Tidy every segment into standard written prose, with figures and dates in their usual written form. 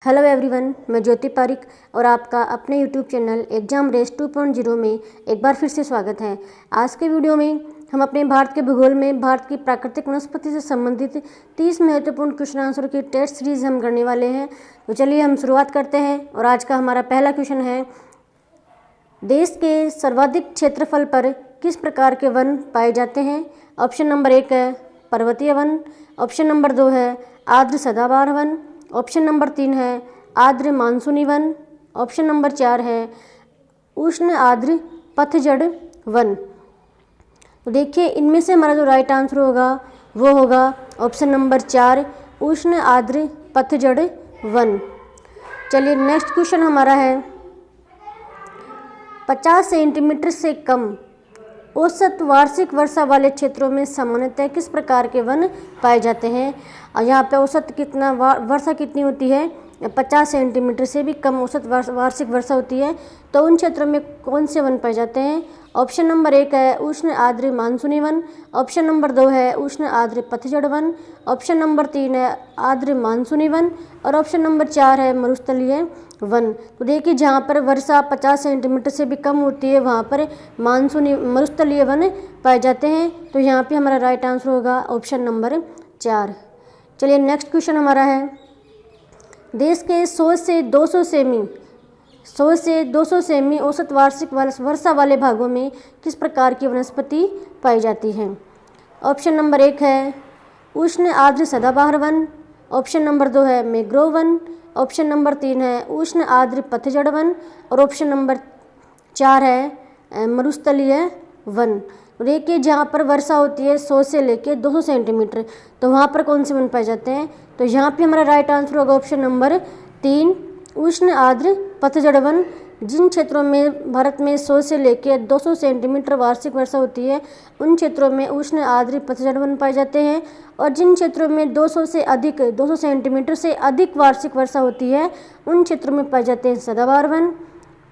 Hello everyone, मैं ज्योति पारिक और आपका अपने यूट्यूब चैनल एग्जाम रेस 2.0 में एक बार फिर से स्वागत है। आज के वीडियो में हम अपने भारत के भूगोल में भारत की प्राकृतिक वनस्पति से संबंधित 30 महत्वपूर्ण क्वेश्चन आंसर की टेस्ट सीरीज हम करने वाले हैं। तो चलिए हम शुरुआत करते हैं और आज का हमारा पहला क्वेश्चन है, देश के सर्वाधिक क्षेत्रफल पर किस प्रकार के वन पाए जाते हैं। ऑप्शन नंबर 1 है पर्वतीय वन, ऑप्शन नंबर 2 है आर्द्र सदाबहार वन, ऑप्शन नंबर 3 है आर्द्र मानसूनी वन, ऑप्शन नंबर 4 है उष्ण आर्द्र पतझड़ वन। तो देखिए इनमें से हमारा जो राइट आंसर होगा वो होगा ऑप्शन नंबर 4 उष्ण आर्द्र पतझड़ वन। चलिए नेक्स्ट क्वेश्चन हमारा है, 50 सेंटीमीटर से कम औसत वार्षिक वर्षा वाले क्षेत्रों में सामान्यतः किस प्रकार के वन पाए जाते हैं। और यहाँ पे औसत कितना वर्षा कितनी होती है, 50 सेंटीमीटर से भी कम औसत वार्षिक वर्षा होती है, तो उन क्षेत्रों में कौन से वन पाए जाते हैं। ऑप्शन नंबर 1 है उष्ण आर्द्र मानसूनी वन, ऑप्शन नंबर 2 है उष्ण आर्द्र पतझड़ वन, ऑप्शन नंबर 3 है आर्द्र मानसूनी वन और ऑप्शन नंबर 4 है मरुस्थलीय वन। तो देखिए जहाँ पर वर्षा 50 सेंटीमीटर से भी कम होती है वहाँ पर मानसूनी मरुस्थलीय वन पाए जाते हैं। तो यहाँ पे हमारा राइट आंसर होगा ऑप्शन नंबर 4। चलिए नेक्स्ट क्वेश्चन हमारा है, देश के 100 से 200 सेमी औसत वार्षिक वर्षा वाले भागों में किस प्रकार की वनस्पति पाई जाती है। ऑप्शन नंबर 1 है उष्ण आर्द्र सदाबहार वन, ऑप्शन नंबर 2 है मैंग्रोव वन, ऑप्शन नंबर 3 है उष्ण आर्द्र पतझड़ वन और ऑप्शन नंबर 4 है मरुस्थलीय वन। देखिए जहाँ पर वर्षा होती है 100 से लेकर 200 सेंटीमीटर, तो वहाँ पर कौन से वन पाए जाते हैं। तो यहाँ पे हमारा राइट आंसर होगा ऑप्शन नंबर 3 उष्ण आर्द्र पतझड़ वन। जिन क्षेत्रों में भारत में 100 से लेकर 200 सेंटीमीटर वार्षिक वर्षा होती है उन क्षेत्रों में उष्ण आर्द्र पतझड़ वन पाए जाते हैं, और जिन क्षेत्रों में 200 सेंटीमीटर से अधिक वार्षिक वर्षा होती है उन क्षेत्रों में पाए जाते हैं सदाबहार वन।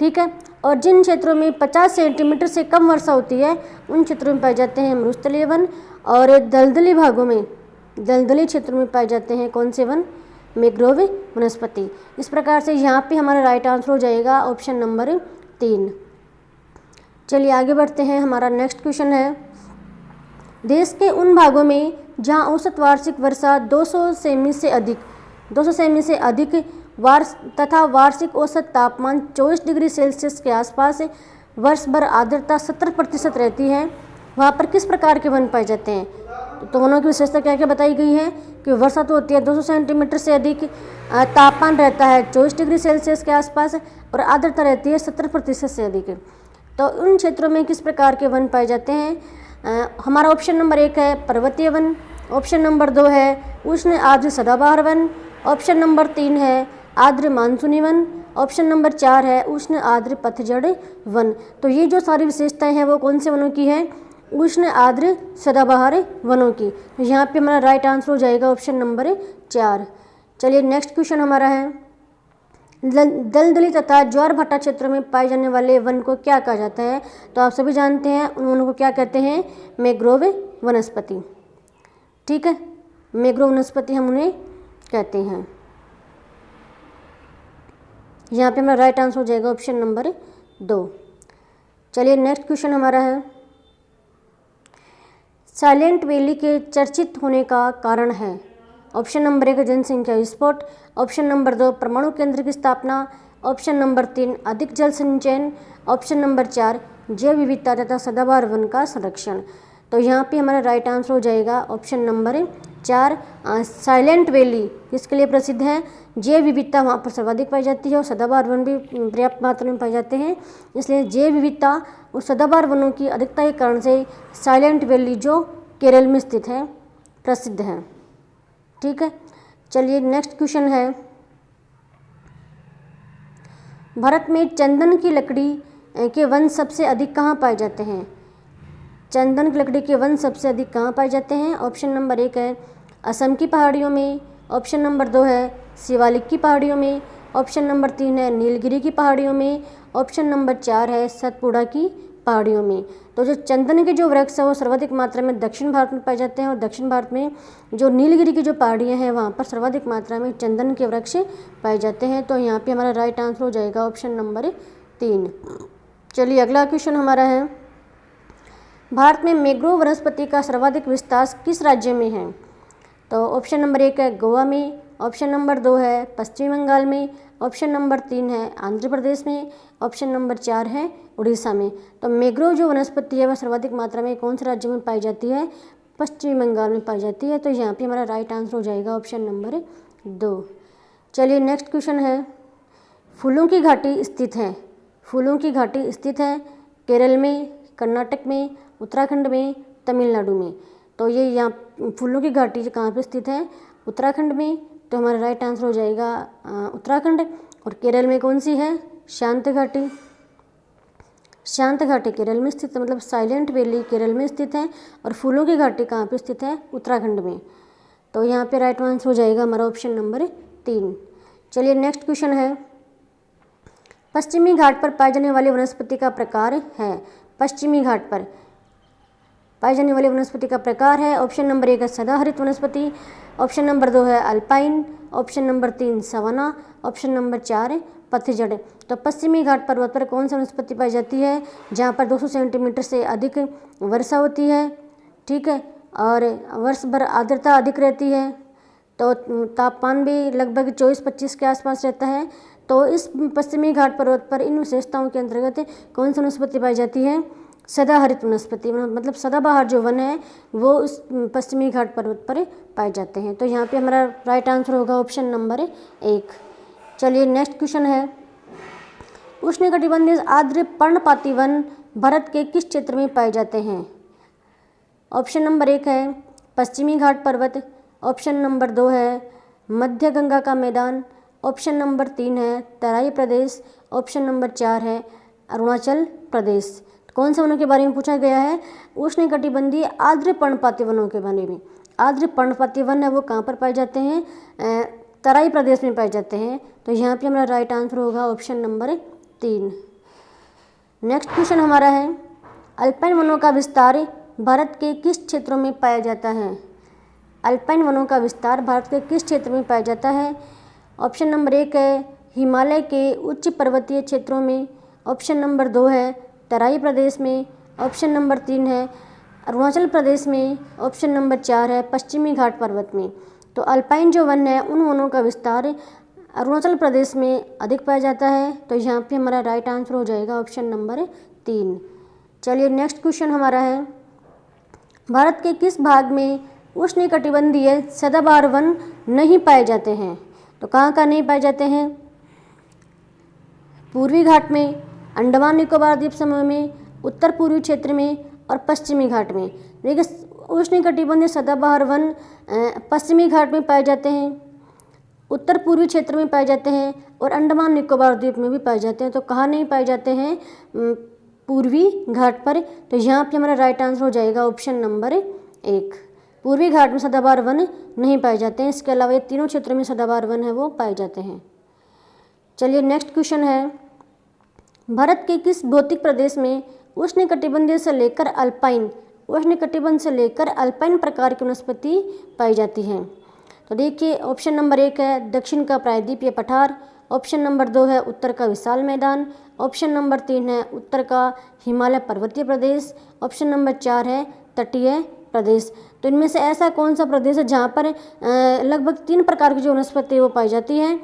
ठीक है, और जिन क्षेत्रों में 50 सेंटीमीटर से कम वर्षा होती है उन क्षेत्रों में पाए जाते हैं मरुस्थलीय वन, और दलदली भागों में दलदली क्षेत्रों में पाए जाते हैं कौन से वन, मैंग्रोव वनस्पति। इस प्रकार से यहाँ पे हमारा राइट आंसर हो जाएगा ऑप्शन नंबर 3। चलिए आगे बढ़ते हैं, हमारा नेक्स्ट क्वेश्चन है, देश के उन भागों में जहाँ औसत वार्षिक वर्षा 200 सेमी से अधिक तथा वार्षिक औसत तापमान 24 डिग्री सेल्सियस के आसपास, वर्ष भर आर्द्रता 70% रहती है, वहाँ पर किस प्रकार के वन पाए जाते हैं। तो वनों की विशेषता क्या क्या बताई गई है कि वर्षा तो होती है 200 सेंटीमीटर से अधिक, तापमान रहता है 24 डिग्री सेल्सियस के आसपास और आर्द्रता रहती है 70% से अधिक। तो उन क्षेत्रों में किस प्रकार के वन पाए जाते हैं। हमारा ऑप्शन नंबर 1 है पर्वतीय वन, ऑप्शन नंबर 2 है उष्ण आर्द्र सदाबहार वन, ऑप्शन नंबर 3 है आर्द्र मानसूनी वन, ऑप्शन नंबर 4 है उष्ण आर्द्र पतझड़ वन। तो ये जो सारी विशेषताएं हैं वो कौन से वनों की है, उष्ण आर्द्र सदाबहार वनों की। तो यहाँ पे हमारा राइट आंसर हो जाएगा ऑप्शन नंबर 4। चलिए नेक्स्ट क्वेश्चन हमारा है, दलदली तथा ज्वार भाटा क्षेत्रों में पाए जाने वाले वन को क्या कहा जाता है। तो आप सभी जानते हैं उन वनों को क्या कहते हैं, मैंग्रोव वनस्पति। ठीक है, मैंग्रोव वनस्पति हम उन्हें कहते हैं। यहाँ पे हमारा राइट आंसर हो जाएगा ऑप्शन नंबर 2। चलिए नेक्स्ट क्वेश्चन हमारा है, साइलेंट वैली के चर्चित होने का कारण है। ऑप्शन नंबर 1 जनसंख्या विस्फोट, ऑप्शन नंबर 2 परमाणु केंद्र की स्थापना, ऑप्शन नंबर 3 अधिक जल संचयन, ऑप्शन नंबर 4 जैव विविधता तथा सदाबहार वन का संरक्षण। तो यहाँ पे हमारा राइट आंसर हो जाएगा ऑप्शन नंबर 4। साइलेंट वैली किसके लिए प्रसिद्ध है, जैव विविधता वहाँ पर सर्वाधिक पाई जाती है और सदाबहार वन भी पर्याप्त मात्रा में पाए जाते हैं, इसलिए जैव विविधता और सदाबहार वनों की अधिकता के कारण से साइलेंट वैली जो केरल में स्थित है प्रसिद्ध है। ठीक है, चलिए नेक्स्ट क्वेश्चन है, भारत में चंदन की लकड़ी के वन सबसे अधिक कहाँ पाए जाते हैं। चंदन की लकड़ी के वन सबसे अधिक कहाँ पाए जाते हैं। ऑप्शन नंबर 1 है असम की पहाड़ियों में, ऑप्शन नंबर 2 है शिवालिक की पहाड़ियों में, ऑप्शन नंबर 3 है नीलगिरी की पहाड़ियों में, ऑप्शन नंबर 4 है सतपुड़ा की पहाड़ियों में। तो जो चंदन के जो वृक्ष है वो सर्वाधिक मात्रा में दक्षिण भारत में पाए जाते हैं, और दक्षिण भारत में जो नीलगिरी की जो पहाड़ियाँ हैं वहाँ पर सर्वाधिक मात्रा में चंदन के वृक्ष पाए जाते हैं। तो यहाँ पे हमारा राइट आंसर हो जाएगा ऑप्शन नंबर 3। चलिए अगला क्वेश्चन हमारा है, भारत में मैंग्रोव वनस्पति का सर्वाधिक विस्तार किस राज्य में है? तो ऑप्शन नंबर 1 है गोवा में, ऑप्शन नंबर 2 है पश्चिम बंगाल में, ऑप्शन नंबर 3 है आंध्र प्रदेश में, ऑप्शन नंबर 4 है उड़ीसा में। तो मैंग्रोव जो वनस्पति है वह सर्वाधिक मात्रा में कौन से राज्य में पाई जाती है? पश्चिम बंगाल में पाई जाती है। तो यहाँ पे हमारा राइट आंसर हो जाएगा ऑप्शन नंबर 2। चलिए नेक्स्ट क्वेश्चन है, फूलों की घाटी स्थित है, फूलों की घाटी स्थित है केरल में, कर्नाटक में, उत्तराखंड में, तमिलनाडु में। तो ये यहाँ फूलों की घाटी कहाँ पे स्थित है? उत्तराखंड में। तो हमारा राइट आंसर हो जाएगा उत्तराखंड। और केरल में कौन सी है? शांत घाटी। शांत घाटी केरल में स्थित है, मतलब साइलेंट वैली केरल में स्थित है, और फूलों की घाटी कहाँ पे स्थित है? उत्तराखंड में। तो यहाँ पे राइट आंसर हो जाएगा हमारा ऑप्शन नंबर 3। चलिए नेक्स्ट क्वेश्चन है, पश्चिमी घाट पर पाए जाने वाली वनस्पति का प्रकार है। पश्चिमी घाट पर पाई जाने वाली वनस्पति का प्रकार है, ऑप्शन नंबर 1 है सदाहरित वनस्पति, ऑप्शन नंबर 2 है alpine, option number 3 savanna, option number 4 है पतझड़। तो पश्चिमी घाट पर्वत पर कौन सी वनस्पति पाई जाती है? जहाँ पर 200 सेंटीमीटर से अधिक वर्षा होती है, ठीक है, और वर्ष भर आर्द्रता अधिक रहती है, तो तापमान भी लगभग 24-25 के आसपास रहता है। तो इस पश्चिमी घाट पर्वत पर इन विशेषताओं के अंतर्गत कौन सी वनस्पति पाई जाती है? सदाहरित वनस्पति, मतलब सदाबहार जो वन है वो उस पश्चिमी घाट पर्वत पर पाए जाते हैं। तो यहाँ पे हमारा राइट आंसर होगा ऑप्शन नंबर 1। चलिए नेक्स्ट क्वेश्चन है, उष्णकटिबंधीय आर्द्र पर्णपाती वन भारत के किस क्षेत्र में पाए जाते हैं? ऑप्शन नंबर 1 है पश्चिमी घाट पर्वत, ऑप्शन नंबर 2 है मध्य गंगा का मैदान, ऑप्शन नंबर 3 है तराई प्रदेश, ऑप्शन नंबर 4 है अरुणाचल प्रदेश। कौन से वनों के बारे में पूछा गया है? उष्णकटिबंधीय आर्द्र पर्णपाती वनों के बारे में। आर्द्र पर्णपाती वन है वो कहाँ पर पाए जाते हैं? तराई प्रदेश में पाए जाते हैं। तो यहाँ पे हमारा राइट आंसर होगा ऑप्शन नंबर 3। नेक्स्ट क्वेश्चन हमारा है, अल्पाइन वनों का विस्तार भारत के किस क्षेत्रों में पाया जाता है? अल्पाइन वनों का विस्तार भारत के किस क्षेत्र में पाया जाता है? ऑप्शन नंबर 1 है हिमालय के उच्च पर्वतीय क्षेत्रों में, ऑप्शन नंबर 2 है तराई प्रदेश में, ऑप्शन नंबर 3 है अरुणाचल प्रदेश में, ऑप्शन नंबर 4 है पश्चिमी घाट पर्वत में। तो अल्पाइन जो वन है उन वनों का विस्तार अरुणाचल प्रदेश में अधिक पाया जाता है। तो यहाँ पे हमारा राइट आंसर हो जाएगा ऑप्शन नंबर 3। चलिए नेक्स्ट क्वेश्चन हमारा है, भारत के किस भाग में उष्णकटिबंधीय सदाबहार वन नहीं पाए जाते हैं? तो कहाँ नहीं पाए जाते हैं? पूर्वी घाट में, अंडमान निकोबार द्वीप समूह में, उत्तर पूर्वी क्षेत्र में और पश्चिमी घाट में। देखिए उष्णकटिबंधीय सदाबहार वन पश्चिमी घाट में पाए जाते हैं, उत्तर पूर्वी क्षेत्र में पाए जाते हैं और अंडमान निकोबार द्वीप में भी पाए जाते हैं। तो कहाँ नहीं पाए जाते हैं? पूर्वी घाट पर। तो यहाँ पे हमारा राइट आंसर हो जाएगा ऑप्शन नंबर 1। पूर्वी घाट में सदाबहार वन नहीं पाए जाते हैं। इसके अलावा ये तीनों क्षेत्रों में सदाबहार वन है वो पाए जाते हैं। चलिए नेक्स्ट क्वेश्चन है, भारत के किस भौतिक प्रदेश में उष्णकटिबंधीय से लेकर अल्पाइन, उष्णकटिबंध से लेकर अल्पाइन प्रकार की वनस्पति पाई जाती है? तो देखिए ऑप्शन नंबर 1 है दक्षिण का प्रायद्वीपीय पठार, ऑप्शन नंबर 2 है उत्तर का विशाल मैदान, ऑप्शन नंबर 3 है उत्तर का हिमालय पर्वतीय प्रदेश, ऑप्शन नंबर 4 है तटीय प्रदेश। तो इनमें से ऐसा कौन सा प्रदेश है जहाँ पर लगभग 3 प्रकार की जो वनस्पति वो पाई जाती है?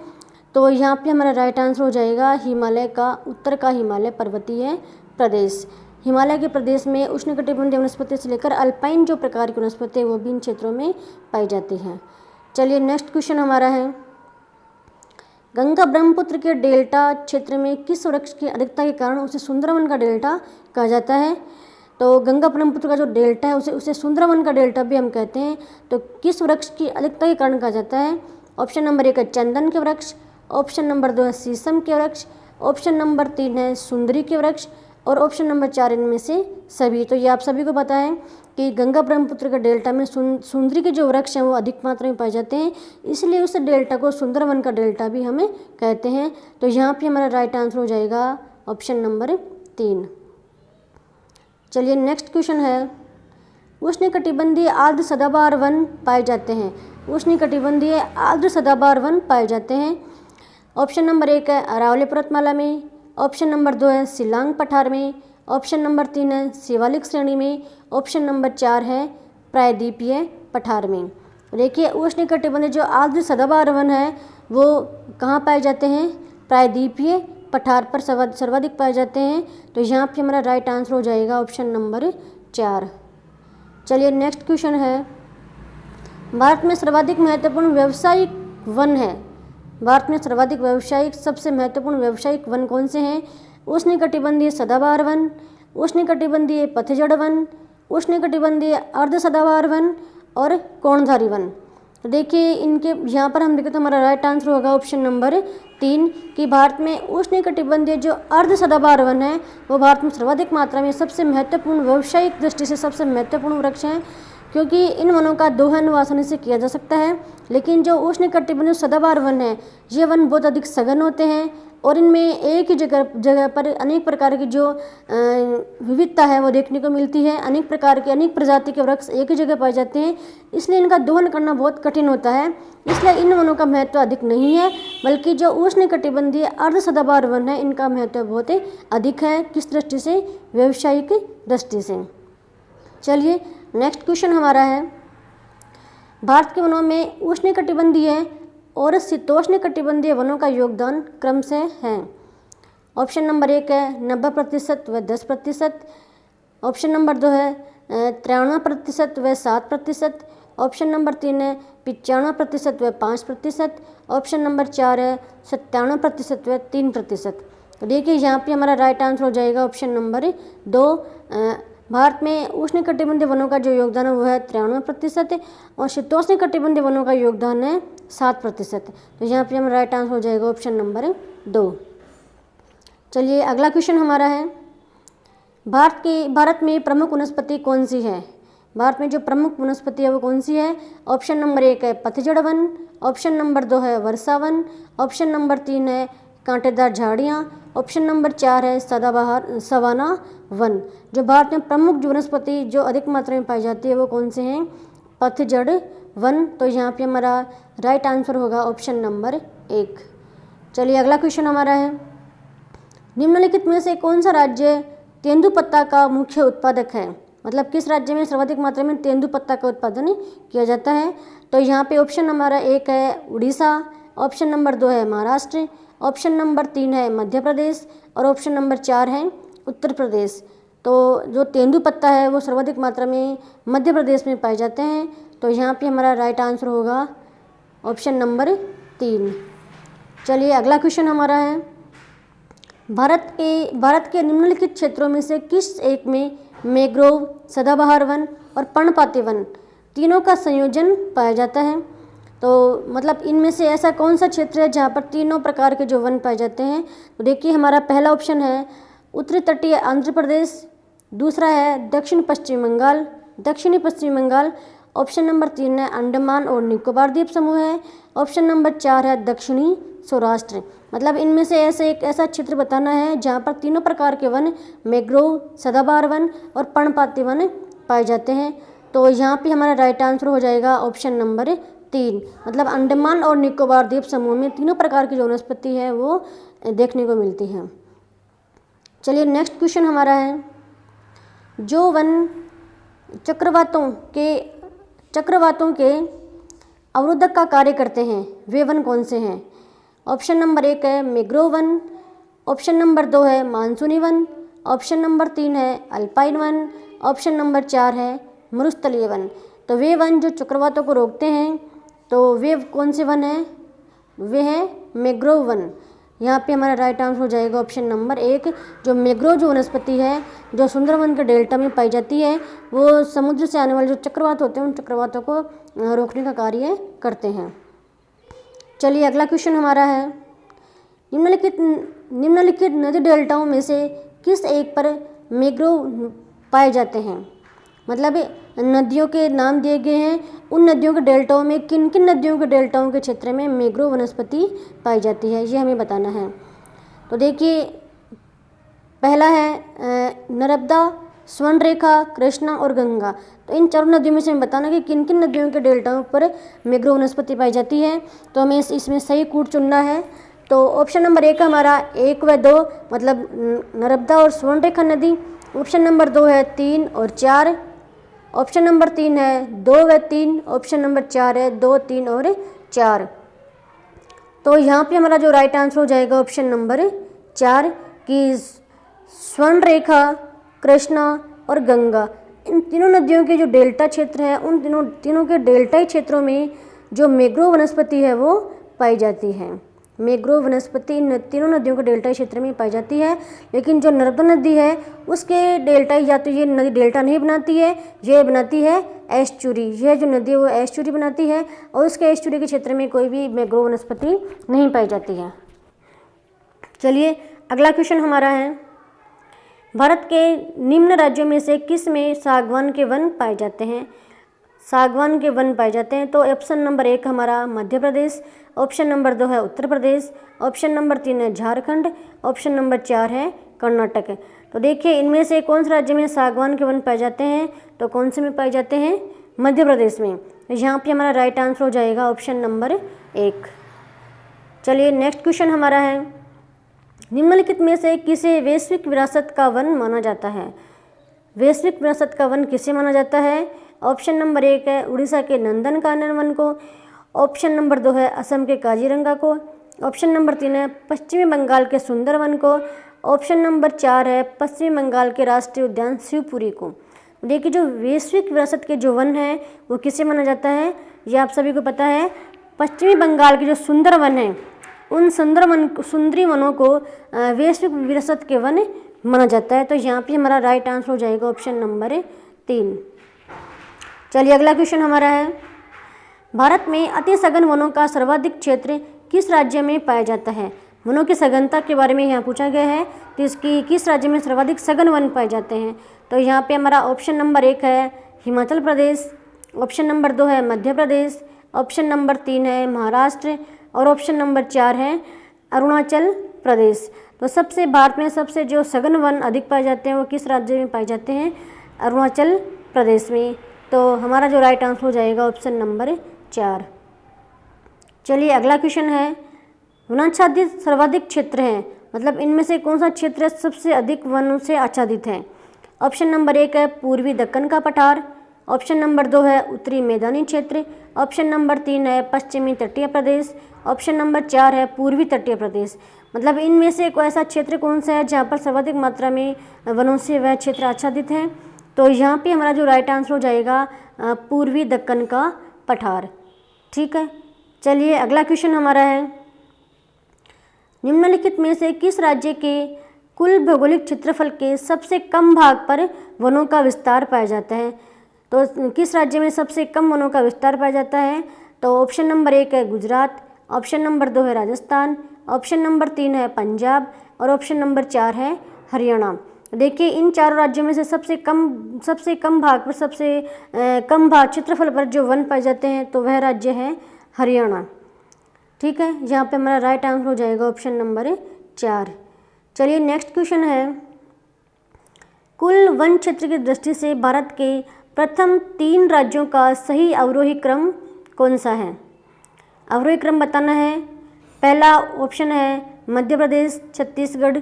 तो यहाँ पे हमारा राइट आंसर हो जाएगा हिमालय का, उत्तर का हिमालय पर्वतीय प्रदेश। हिमालय के प्रदेश में उष्णकटिबंधीय वनस्पति से लेकर अल्पाइन जो प्रकार की वनस्पति है वो भी इन क्षेत्रों में पाई जाती है। चलिए नेक्स्ट क्वेश्चन हमारा है, गंगा ब्रह्मपुत्र के डेल्टा क्षेत्र में किस वृक्ष की अधिकता के कारण उसे सुंदरवन का डेल्टा कहा जाता है? तो गंगा ब्रह्मपुत्र का जो डेल्टा है उसे सुंदरवन का डेल्टा भी हम कहते हैं। तो किस वृक्ष की अधिकता के कारण कहा जाता है? ऑप्शन नंबर 1 है चंदन के वृक्ष, ऑप्शन नंबर 2 है शीशम के वृक्ष, ऑप्शन नंबर 3 है सुंदरी के वृक्ष और ऑप्शन नंबर 4 इनमें से सभी। तो ये आप सभी को पता है कि गंगा ब्रह्मपुत्र के डेल्टा में सुंदरी के जो वृक्ष हैं वो अधिक मात्रा में पाए जाते हैं, इसलिए उस डेल्टा को सुंदरवन का डेल्टा भी हमें कहते हैं। तो यहाँ पे हमारा राइट आंसर हो जाएगा ऑप्शन नंबर 3। चलिए नेक्स्ट क्वेश्चन है, उष्णकटिबंधीय आर्द्र सदाबहार वन पाए जाते हैं। उष्णकटिबंधीय आर्द्र सदाबहार वन पाए जाते हैं। ऑप्शन नंबर 1 है अरावली पर्वतमाला में, ऑप्शन नंबर 2 है शिलांग पठार में, ऑप्शन नंबर 3 है शिवालिक श्रेणी में, ऑप्शन नंबर 4 है प्रायद्वीपीय पठार में। देखिए उष्णकटिबंधीय जो आर्द्र सदाबहार वन है वो कहाँ पाए जाते हैं, प्रायद्वीपीय पठार पर सर्वाधिक पाए जाते हैं। तो यहाँ पे हमारा राइट आंसर हो जाएगा ऑप्शन नंबर 4। चलिए नेक्स्ट क्वेश्चन है, भारत में सर्वाधिक महत्वपूर्ण व्यावसायिक वन है। भारत में सर्वाधिक सबसे महत्वपूर्ण व्यावसायिक वन कौन से हैं? उष्णकटिबंधीय सदाबहार वन, उष्णकटिबंधीय पतझड़ वन, उष्णकटिबंधीय अर्ध सदाबहार वन और कोणधारी वन। तो देखिए इनके यहाँ पर हम देखें तो हमारा राइट आंसर होगा ऑप्शन नंबर 3 कि भारत में उष्णकटिबंधीय जो अर्ध सदाबहार वन है वो भारत में सर्वाधिक मात्रा में सबसे महत्वपूर्ण व्यावसायिक दृष्टि से सबसे महत्वपूर्ण वृक्ष हैं, क्योंकि इन वनों का दोहन आसानी से किया जा सकता है। लेकिन जो उष्णकटिबंधीय सदाबहार वन है ये वन बहुत अधिक सघन होते हैं और इनमें एक ही जगह पर अनेक प्रकार की जो विविधता है वो देखने को मिलती है। अनेक प्रकार के अनेक प्रजाति के वृक्ष एक ही जगह पाए जाते हैं, इसलिए इनका दोहन करना बहुत कठिन होता है। इसलिए इन वनों का महत्व अधिक नहीं है, बल्कि जो उष्णकटिबंधीय अर्ध सदाबहार वन है इनका महत्व बहुत अधिक है। किस दृष्टि से? व्यावसायिक दृष्टि से। चलिए नेक्स्ट क्वेश्चन हमारा है, भारत के वनों में उष्णकटिबंधीय और शीतोष्णकटिबंधीय वनों का योगदान क्रम से है। ऑप्शन नंबर 1 है 90% व 10%, ऑप्शन नंबर 2 है 93% व 7%, ऑप्शन नंबर 3 है 95% व 5%, ऑप्शन नंबर 4 है 97% व 3%। तो देखिए यहाँ पे हमारा राइट आंसर हो जाएगा ऑप्शन नंबर 2। भारत में उष्णकटिबंधीय वनों का जो योगदान है वो है 93% और शीतोष्णकटिबंधीय वनों का योगदान है 7%। तो यहाँ पे हमारा राइट आंसर हो जाएगा ऑप्शन नंबर 2। चलिए अगला क्वेश्चन हमारा है, भारत में प्रमुख वनस्पति कौन सी है? भारत में जो प्रमुख वनस्पति है वो कौन सी है? ऑप्शन नंबर 1 है पतझड़ वन, ऑप्शन नंबर 2 है वर्षा वन, ऑप्शन नंबर 3 है कांटेदार झाड़ियाँ, ऑप्शन नंबर 4 है सदाबहार सवाना वन। जो भारत में प्रमुख जो वनस्पति जो अधिक मात्रा में पाई जाती है वो कौन से हैं? पतझड़ वन। तो यहाँ पे हमारा राइट आंसर होगा ऑप्शन नंबर 1। चलिए अगला क्वेश्चन हमारा है, निम्नलिखित में से कौन सा राज्य तेंदुपत्ता का मुख्य उत्पादक है? मतलब किस राज्य में सर्वाधिक मात्रा में तेंदुपत्ता का उत्पादन किया जाता है? तो यहाँ पे ऑप्शन हमारा 1 है उड़ीसा, ऑप्शन नंबर 2 है महाराष्ट्र, ऑप्शन नंबर 3 है मध्य प्रदेश और ऑप्शन नंबर 4 है उत्तर प्रदेश। तो जो तेंदुपत्ता है वो सर्वाधिक मात्रा में मध्य प्रदेश में पाए जाते हैं। तो यहाँ पे हमारा राइट आंसर होगा ऑप्शन नंबर 3। चलिए अगला क्वेश्चन हमारा है, भारत के निम्नलिखित क्षेत्रों में से किस एक में मैंग्रोव, सदाबहार वन और पर्णपाती वन तीनों का संयोजन पाया जाता है? तो मतलब इनमें से ऐसा कौन सा क्षेत्र है जहाँ पर तीनों प्रकार के जो वन पाए जाते हैं? तो देखिए हमारा पहला ऑप्शन है उत्तरी तटीय आंध्र प्रदेश, दूसरा है दक्षिणी पश्चिमी बंगाल, ऑप्शन नंबर 3 है अंडमान और निकोबार द्वीप समूह है, ऑप्शन नंबर 4 है दक्षिणी सौराष्ट्र। मतलब इनमें से एक ऐसा क्षेत्र बताना है जहाँ पर तीनों प्रकार के वन मैंग्रोव, सदाबहार वन और पर्णपाती वन पाए जाते हैं। तो यहाँ पे हमारा राइट आंसर हो जाएगा ऑप्शन नंबर 3। मतलब अंडमान और निकोबार द्वीप समूह में तीनों प्रकार की जो वनस्पति है वो देखने को मिलती है। चलिए नेक्स्ट क्वेश्चन हमारा है, जो वन चक्रवातों के अवरोधक का कार्य करते हैं वे वन कौन से हैं? ऑप्शन नंबर 1 है मैंग्रोव वन, ऑप्शन नंबर 2 है मानसूनी वन, ऑप्शन नंबर 3 है अल्पाइन वन, ऑप्शन नंबर 4 है मरुस्थलीय वन। तो वे वन जो चक्रवातों को रोकते हैं तो वे कौन से वन हैं? वे हैं मैंग्रोव वन। यहाँ पे हमारा राइट आंसर हो जाएगा ऑप्शन नंबर 1। जो मैंग्रोव जो वनस्पति है जो सुंदरवन के डेल्टा में पाई जाती है वो समुद्र से आने वाले जो चक्रवात होते हैं उन चक्रवातों को रोकने का कार्य करते हैं। चलिए अगला क्वेश्चन हमारा है, निम्नलिखित नदी डेल्टाओं में से किस एक पर मैंग्रोव पाए जाते हैं? मतलब नदियों के नाम दिए गए हैं, उन नदियों के डेल्टाओं में किन किन नदियों के डेल्टाओं के क्षेत्र में मैंग्रोव वनस्पति पाई जाती है ये हमें बताना है। तो देखिए पहला है नर्मदा, स्वर्णरेखा, कृष्णा और गंगा। तो इन चारों नदियों में से हमें बताना कि किन किन नदियों के डेल्टाओं पर मैंग्रोव वनस्पति पाई जाती है। तो हमें इसमें सही कूट चुनना है। तो ऑप्शन नंबर 1 हमारा 1 व 2 मतलब नर्मदा और स्वर्णरेखा नदी। ऑप्शन नंबर 2 है 3 और 4। ऑप्शन नंबर 3 है 2 व 3। ऑप्शन नंबर 4 है 2, 3 और 4। तो यहाँ पे हमारा जो राइट आंसर हो जाएगा ऑप्शन नंबर 4 कि स्वर्णरेखा, कृष्णा और गंगा, इन तीनों नदियों के जो डेल्टा क्षेत्र है उन तीनों के डेल्टाई क्षेत्रों में जो मैंग्रोव वनस्पति है वो पाई जाती है। मैंग्रोव वनस्पति इन तीनों नदियों के डेल्टाई क्षेत्र में पाई जाती है। लेकिन जो नर्मदा नदी है उसके डेल्टाई या तो ये नदी डेल्टा नहीं बनाती है, ये बनाती है एस्चुरी। यह जो नदी है वो एस्चुरी बनाती है और उसके एस्चुरी के क्षेत्र में कोई भी मैंग्रोव वनस्पति नहीं पाई जाती है। चलिए अगला क्वेश्चन हमारा है, भारत के निम्न राज्यों में से किस में सागवान के वन पाए जाते हैं? सागवान के वन पाए जाते हैं। तो ऑप्शन नंबर 1 हमारा मध्य प्रदेश, ऑप्शन नंबर 2 है उत्तर प्रदेश, ऑप्शन नंबर 3 है झारखंड, ऑप्शन नंबर 4 है कर्नाटक। तो देखिए इनमें से कौन से राज्य में सागवान के वन पाए जाते हैं? तो कौन से में पाए जाते हैं? मध्य प्रदेश में। यहाँ पे हमारा राइट आंसर हो जाएगा ऑप्शन नंबर 1। चलिए नेक्स्ट क्वेश्चन हमारा है, निम्नलिखित में से किसे वैश्विक विरासत का वन माना जाता है? वैश्विक विरासत का वन किसे माना जाता है? ऑप्शन नंबर 1 है उड़ीसा के नंदनकानन वन को, ऑप्शन नंबर 2 है असम के काजीरंगा को, ऑप्शन नंबर 3 है पश्चिमी बंगाल के सुंदरवन को, ऑप्शन नंबर 4 है पश्चिमी बंगाल के राष्ट्रीय उद्यान शिवपुरी को। देखिए जो वैश्विक विरासत के जो वन है वो किसे माना जाता है? ये आप सभी को पता है, पश्चिमी बंगाल के जो सुंदरवन है उन सुंदरी वनों को वैश्विक विरासत के वन माना जाता है। तो यहाँ पे हमारा राइट आंसर हो जाएगा ऑप्शन नंबर 3। चलिए अगला क्वेश्चन हमारा है, भारत में अति सघन वनों का सर्वाधिक क्षेत्र किस राज्य में पाया जाता है? वनों की सघनता के बारे में यहाँ पूछा गया है तो इसकी किस राज्य में सर्वाधिक सघन वन पाए जाते हैं? तो यहाँ पे हमारा ऑप्शन नंबर 1 है हिमाचल प्रदेश, ऑप्शन नंबर 2 है मध्य प्रदेश, ऑप्शन नंबर 3 है महाराष्ट्र और ऑप्शन नंबर 4 है अरुणाचल प्रदेश। तो सबसे भारत में सबसे जो सघन वन अधिक पाए जाते हैं वो किस राज्य में पाए जाते हैं? अरुणाचल प्रदेश में। तो हमारा जो राइट आंसर हो जाएगा ऑप्शन नंबर 4। चलिए अगला क्वेश्चन है, वनाच्छादित सर्वाधिक क्षेत्र है, मतलब इनमें से कौन सा क्षेत्र सबसे अधिक वनों से आच्छादित है? ऑप्शन नंबर 1 है पूर्वी दक्कन का पठार, ऑप्शन नंबर 2 है उत्तरी मैदानी क्षेत्र, ऑप्शन नंबर 3 है पश्चिमी तटीय प्रदेश, ऑप्शन नंबर 4 है पूर्वी तटीय प्रदेश। मतलब इनमें से कोई ऐसा क्षेत्र कौन सा है जहाँ पर सर्वाधिक मात्रा में वनों से वह क्षेत्र आच्छादित है? तो यहाँ पे हमारा जो राइट आंसर हो जाएगा पूर्वी दक्कन का पठार। ठीक है, चलिए अगला क्वेश्चन हमारा है, निम्नलिखित में से किस राज्य के कुल भौगोलिक क्षेत्रफल के सबसे कम भाग पर वनों का विस्तार पाया जाता है? तो किस राज्य में सबसे कम वनों का विस्तार पाया जाता है? तो ऑप्शन नंबर 1 है गुजरात, ऑप्शन नंबर 2 है राजस्थान, ऑप्शन नंबर 3 है पंजाब और ऑप्शन नंबर 4 है हरियाणा। देखिए इन चारों राज्यों में से सबसे कम भाग पर कम भाग क्षेत्रफल पर जो वन पाए जाते हैं तो वह राज्य है हरियाणा। ठीक है, यहाँ पे हमारा राइट आंसर हो जाएगा ऑप्शन नंबर 4। चलिए नेक्स्ट क्वेश्चन है, कुल वन क्षेत्र की दृष्टि से भारत के प्रथम 3 राज्यों का सही अवरोही क्रम कौन सा है? अवरोही क्रम बताना है। पहला ऑप्शन है मध्य प्रदेश, छत्तीसगढ़,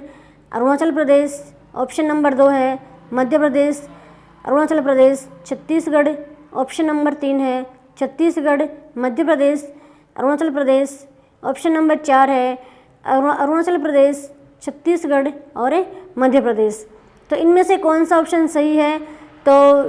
अरुणाचल प्रदेश, ऑप्शन नंबर 2 है मध्य प्रदेश, अरुणाचल प्रदेश, छत्तीसगढ़, ऑप्शन नंबर 3 है छत्तीसगढ़, मध्य प्रदेश, अरुणाचल प्रदेश, ऑप्शन नंबर 4 है अरुणाचल प्रदेश, छत्तीसगढ़ और मध्य प्रदेश। तो इनमें से कौन सा ऑप्शन सही है? तो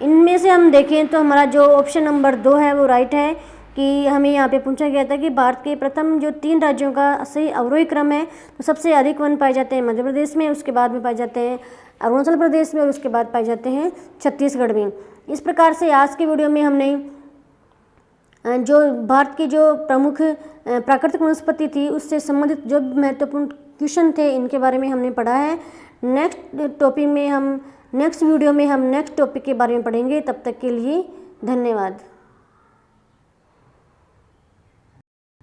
इनमें से हम देखें तो हमारा जो ऑप्शन नंबर 2 है वो राइट है कि हमें यहाँ पे पूछा गया था कि भारत के प्रथम जो 3 राज्यों का सही अवरोही क्रम है तो सबसे अधिक वन पाए जाते हैं मध्य प्रदेश में, उसके बाद में पाए जाते हैं अरुणाचल प्रदेश में और उसके बाद पाए जाते हैं छत्तीसगढ़ में। इस प्रकार से आज की वीडियो में हमने जो भारत की जो प्रमुख प्राकृतिक वनस्पति थी उससे संबंधित जो महत्वपूर्ण क्वेश्चन थे इनके बारे में हमने पढ़ा है। नेक्स्ट वीडियो में हम नेक्स्ट टॉपिक के बारे में पढ़ेंगे। तब तक के लिए धन्यवाद।